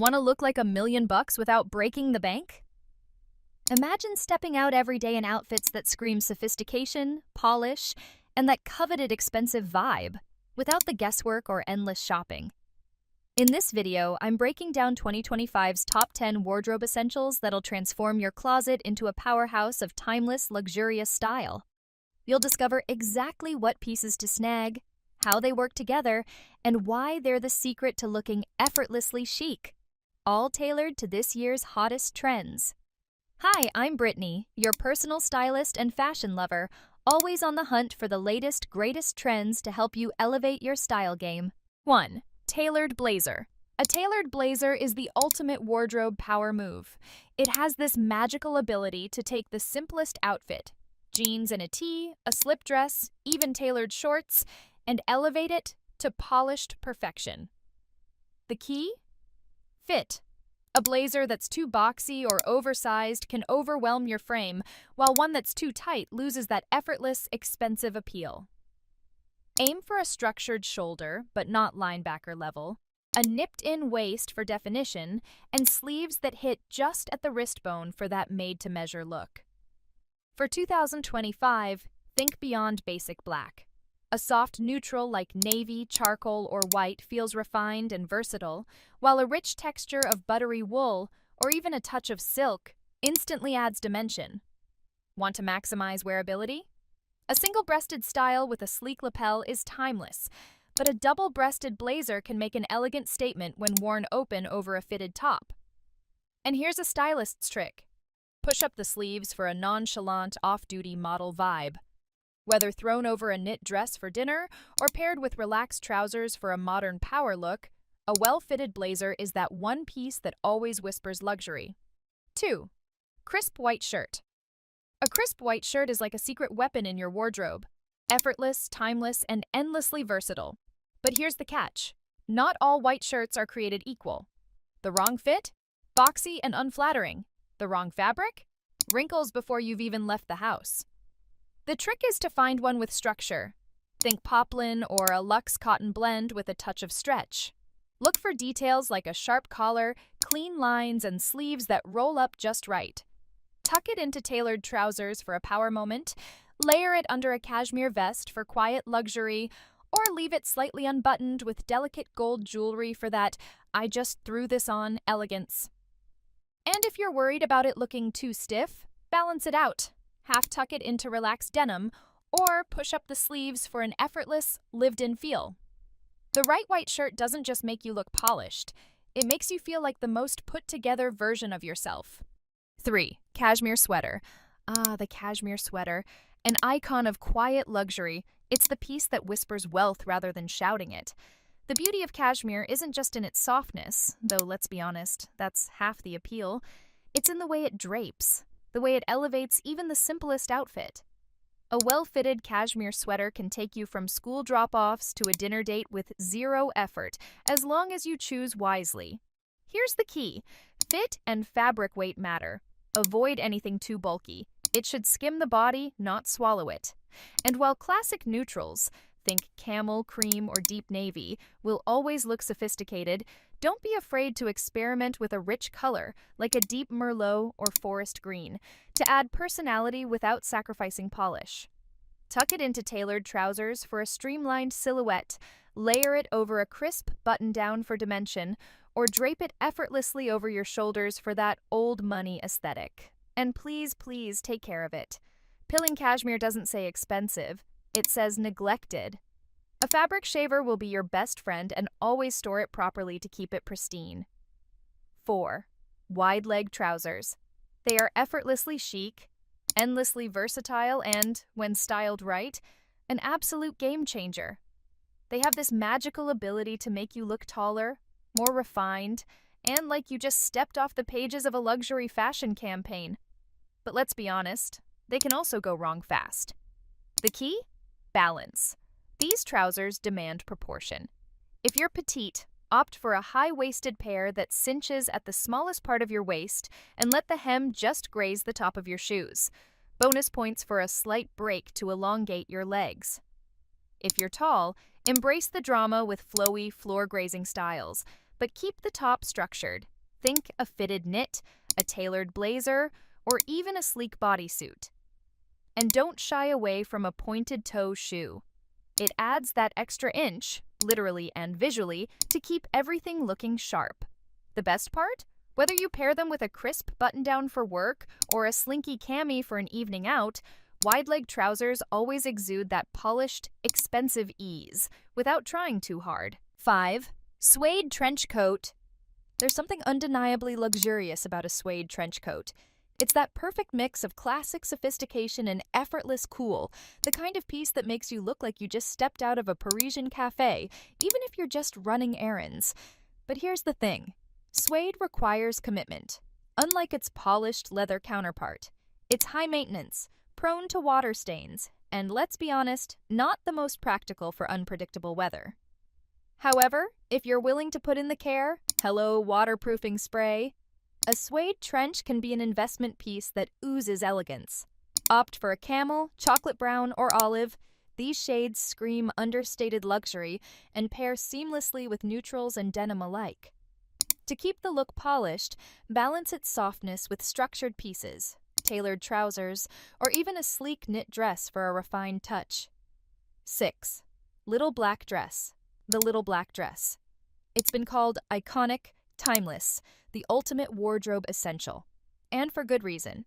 Want to look like $1,000,000 without breaking the bank? Imagine stepping out every day in outfits that scream sophistication, polish, and that coveted expensive vibe, without the guesswork or endless shopping. In this video, I'm breaking down 2025's top 10 wardrobe essentials that'll transform your closet into a powerhouse of timeless, luxurious style. You'll discover exactly what pieces to snag, how they work together, and why they're the secret to looking effortlessly chic, all tailored to this year's hottest trends. Hi, I'm Brittany, your personal stylist and fashion lover, always on the hunt for the latest, greatest trends to help you elevate your style game. 1. Tailored blazer. A tailored blazer is the ultimate wardrobe power move. It has this magical ability to take the simplest outfit, jeans and a tee, a slip dress, even tailored shorts, and elevate it to polished perfection. The key? Fit. A blazer that's too boxy or oversized can overwhelm your frame, while one that's too tight loses that effortless, expensive appeal. Aim for a structured shoulder, but not linebacker level, a nipped-in waist for definition, and sleeves that hit just at the wrist bone for that made-to-measure look. For 2025, think beyond basic black. A soft neutral like navy, charcoal, or white feels refined and versatile, while a rich texture of buttery wool, or even a touch of silk, instantly adds dimension. Want to maximize wearability? A single-breasted style with a sleek lapel is timeless, but a double-breasted blazer can make an elegant statement when worn open over a fitted top. And here's a stylist's trick. Push up the sleeves for a nonchalant, off-duty model vibe. Whether thrown over a knit dress for dinner or paired with relaxed trousers for a modern power look, a well-fitted blazer is that one piece that always whispers luxury. 2. Crisp white shirt. A crisp white shirt is like a secret weapon in your wardrobe. Effortless, timeless, and endlessly versatile. But here's the catch. Not all white shirts are created equal. The wrong fit? Boxy and unflattering. The wrong fabric? Wrinkles before you've even left the house. The trick is to find one with structure. Think poplin or a luxe cotton blend with a touch of stretch. Look for details like a sharp collar, clean lines, and sleeves that roll up just right. Tuck it into tailored trousers for a power moment, layer it under a cashmere vest for quiet luxury, or leave it slightly unbuttoned with delicate gold jewelry for that "I just threw this on" elegance. And if you're worried about it looking too stiff, balance it out. Half tuck it into relaxed denim, or push up the sleeves for an effortless, lived-in feel. The right white shirt doesn't just make you look polished, it makes you feel like the most put-together version of yourself. 3. Cashmere sweater. The cashmere sweater. An icon of quiet luxury, it's the piece that whispers wealth rather than shouting it. The beauty of cashmere isn't just in its softness, though let's be honest, that's half the appeal. It's in the way it drapes, the way it elevates even the simplest outfit. A well-fitted cashmere sweater can take you from school drop-offs to a dinner date with zero effort, as long as you choose wisely. Here's the key. Fit and fabric weight matter. Avoid anything too bulky. It should skim the body, not swallow it. And while classic neutrals, think camel, cream, or deep navy, will always look sophisticated, don't be afraid to experiment with a rich color, like a deep merlot or forest green, to add personality without sacrificing polish. Tuck it into tailored trousers for a streamlined silhouette, layer it over a crisp button-down for dimension, or drape it effortlessly over your shoulders for that old money aesthetic. And please, please take care of it. Pilling cashmere doesn't say expensive, it says neglected. A fabric shaver will be your best friend, and always store it properly to keep it pristine. 4. Wide leg trousers. They are effortlessly chic, endlessly versatile, and, when styled right, an absolute game changer. They have this magical ability to make you look taller, more refined, and like you just stepped off the pages of a luxury fashion campaign. But let's be honest, they can also go wrong fast. The key? Balance. These trousers demand proportion. If you're petite, opt for a high-waisted pair that cinches at the smallest part of your waist and let the hem just graze the top of your shoes. Bonus points for a slight break to elongate your legs. If you're tall, embrace the drama with flowy, floor-grazing styles. but keep the top structured. Think a fitted knit, a tailored blazer, or even a sleek bodysuit. And don't shy away from a pointed toe shoe. It adds that extra inch, literally and visually, to keep everything looking sharp. The best part? Whether you pair them with a crisp button-down for work or a slinky cami for an evening out, wide-leg trousers always exude that polished, expensive ease without trying too hard. 5. Suede trench coat. There's something undeniably luxurious about a suede trench coat. It's that perfect mix of classic sophistication and effortless cool, the kind of piece that makes you look like you just stepped out of a Parisian cafe, even if you're just running errands. But here's the thing. Suede requires commitment. Unlike its polished leather counterpart, it's high maintenance, prone to water stains, and let's be honest, not the most practical for unpredictable weather. However, if you're willing to put in the care, hello waterproofing spray, a suede trench can be an investment piece that oozes elegance. Opt for a camel, chocolate brown, or olive. These shades scream understated luxury and pair seamlessly with neutrals and denim alike. To keep the look polished, balance its softness with structured pieces, tailored trousers, or even a sleek knit dress for a refined touch. 6. Little black dress. The little black dress. It's been called iconic, timeless, the ultimate wardrobe essential. And for good reason.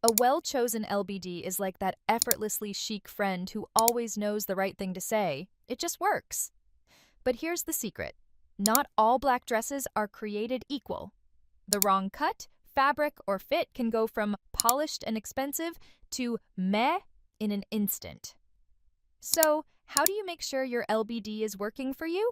A well-chosen LBD is like that effortlessly chic friend who always knows the right thing to say. It just works. But here's the secret. Not all black dresses are created equal. The wrong cut, fabric, or fit can go from polished and expensive to meh in an instant. So, how do you make sure your LBD is working for you?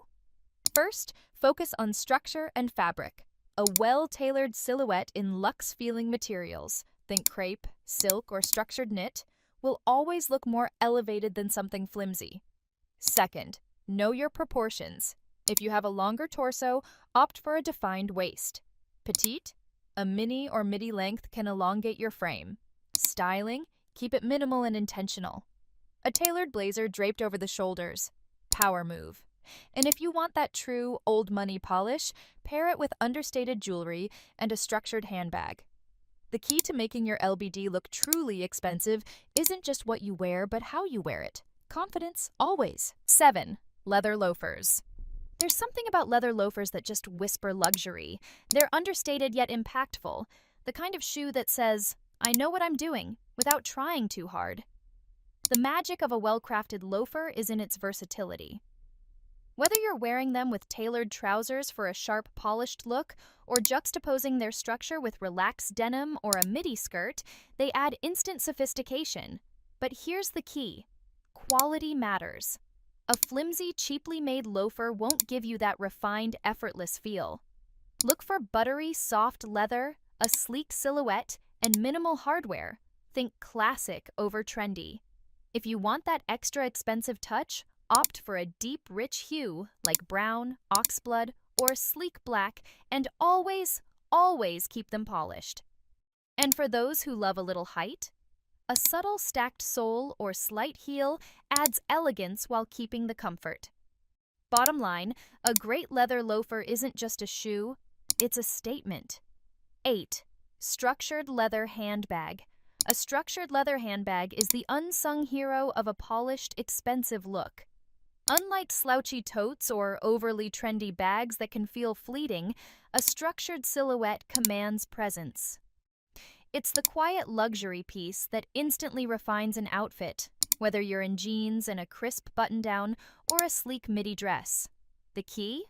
First, focus on structure and fabric. A well-tailored silhouette in luxe-feeling materials, think crepe, silk, or structured knit, will always look more elevated than something flimsy. Second, know your proportions. If you have a longer torso, opt for a defined waist. Petite, a mini or midi length can elongate your frame. Styling, keep it minimal and intentional. A tailored blazer draped over the shoulders. Power move. And if you want that true old money polish, pair it with understated jewelry and a structured handbag. The key to making your LBD look truly expensive isn't just what you wear, but how you wear it. Confidence, always. 7. Leather loafers. There's something about leather loafers that just whisper luxury. They're understated yet impactful. The kind of shoe that says, I know what I'm doing, without trying too hard. The magic of a well-crafted loafer is in its versatility. Whether you're wearing them with tailored trousers for a sharp, polished look, or juxtaposing their structure with relaxed denim or a midi skirt, they add instant sophistication. But here's the key. Quality matters. A flimsy, cheaply made loafer won't give you that refined, effortless feel. Look for buttery, soft leather, a sleek silhouette, and minimal hardware. Think classic over trendy. If you want that extra expensive touch, opt for a deep, rich hue like brown, oxblood, or sleek black, and always, always keep them polished. And for those who love a little height, a subtle stacked sole or slight heel adds elegance while keeping the comfort. Bottom line, a great leather loafer isn't just a shoe, it's a statement. 8. Structured leather handbag. A structured leather handbag is the unsung hero of a polished, expensive look. Unlike slouchy totes or overly trendy bags that can feel fleeting, a structured silhouette commands presence. It's the quiet luxury piece that instantly refines an outfit, whether you're in jeans and a crisp button-down or a sleek midi dress. The key?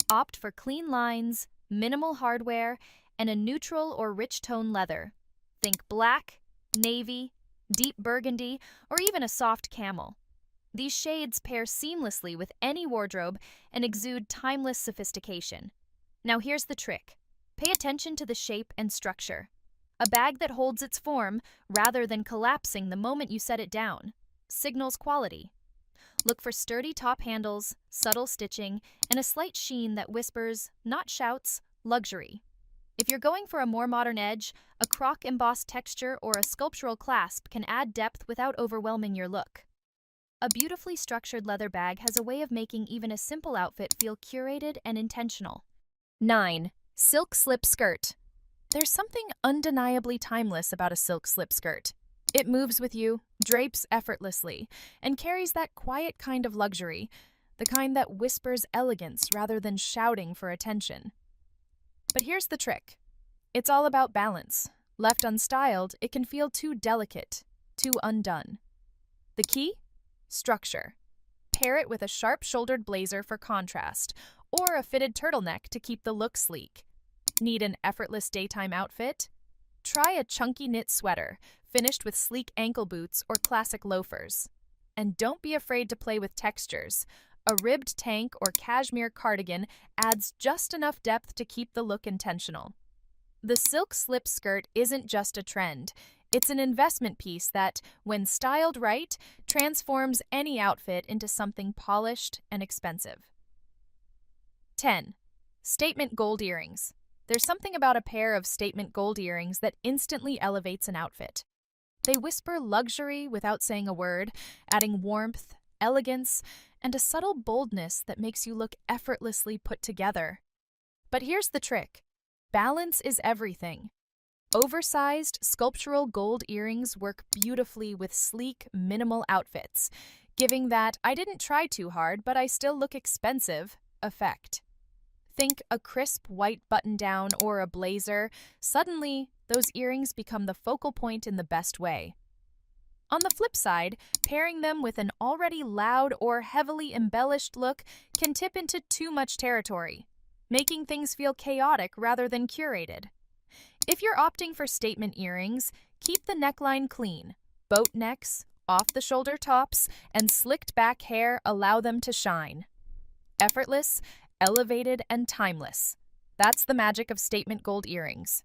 Opt for clean lines, minimal hardware, and a neutral or rich tone leather. Think black, navy, deep burgundy, or even a soft camel. These shades pair seamlessly with any wardrobe and exude timeless sophistication. Now here's the trick. Pay attention to the shape and structure. A bag that holds its form, rather than collapsing the moment you set it down, signals quality. Look for sturdy top handles, subtle stitching, and a slight sheen that whispers, not shouts, luxury. If you're going for a more modern edge, a croc embossed texture or a sculptural clasp can add depth without overwhelming your look. A beautifully structured leather bag has a way of making even a simple outfit feel curated and intentional. 9. Silk slip skirt. There's something undeniably timeless about a silk slip skirt. It moves with you, drapes effortlessly, and carries that quiet kind of luxury, the kind that whispers elegance rather than shouting for attention. But here's the trick. It's all about balance. Left unstyled, it can feel too delicate, too undone. The key? Structure. Pair it with a sharp-shouldered blazer for contrast, or a fitted turtleneck to keep the look sleek. Need an effortless daytime outfit? Try a chunky knit sweater, finished with sleek ankle boots or classic loafers. And don't be afraid to play with textures. A ribbed tank or cashmere cardigan adds just enough depth to keep the look intentional. The silk slip skirt isn't just a trend. It's an investment piece that, when styled right, transforms any outfit into something polished and expensive. 10. Statement gold earrings. There's something about a pair of statement gold earrings that instantly elevates an outfit. They whisper luxury without saying a word, adding warmth, elegance, and a subtle boldness that makes you look effortlessly put together. But here's the trick. Balance is everything. Oversized, sculptural gold earrings work beautifully with sleek, minimal outfits, giving that "I didn't try too hard, but I still look expensive" effect. Think a crisp white button-down or a blazer. Suddenly, those earrings become the focal point in the best way. On the flip side, pairing them with an already loud or heavily embellished look can tip into too much territory, making things feel chaotic rather than curated. If you're opting for statement earrings, keep the neckline clean. Boat necks, off-the-shoulder tops, and slicked back hair allow them to shine. Effortless, elevated, and timeless. That's the magic of statement gold earrings.